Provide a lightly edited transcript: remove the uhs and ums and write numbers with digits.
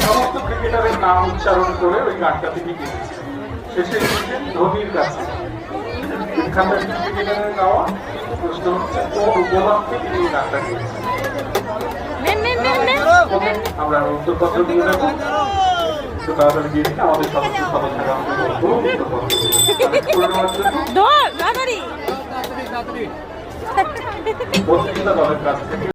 সমস্ত ক্রিকেটারের নাম উচ্চারণ করে ওই গানটা থেকে গিয়েছে। শেষে গিয়েছেন ধোনির কাছে। এখানে ক্রিকেটারের গাওয়া প্রশ্ন হচ্ছে কোন উপলক্ষে তিনি এই গানটা গিয়েছেন। আমরা উত্তরপত্র দিয়ে দেবো, একটু তাড়াতাড়ি দিয়ে দিন। আমাদের সমস্ত সদস্যরা বক্তৃতা দলের কাছ থেকে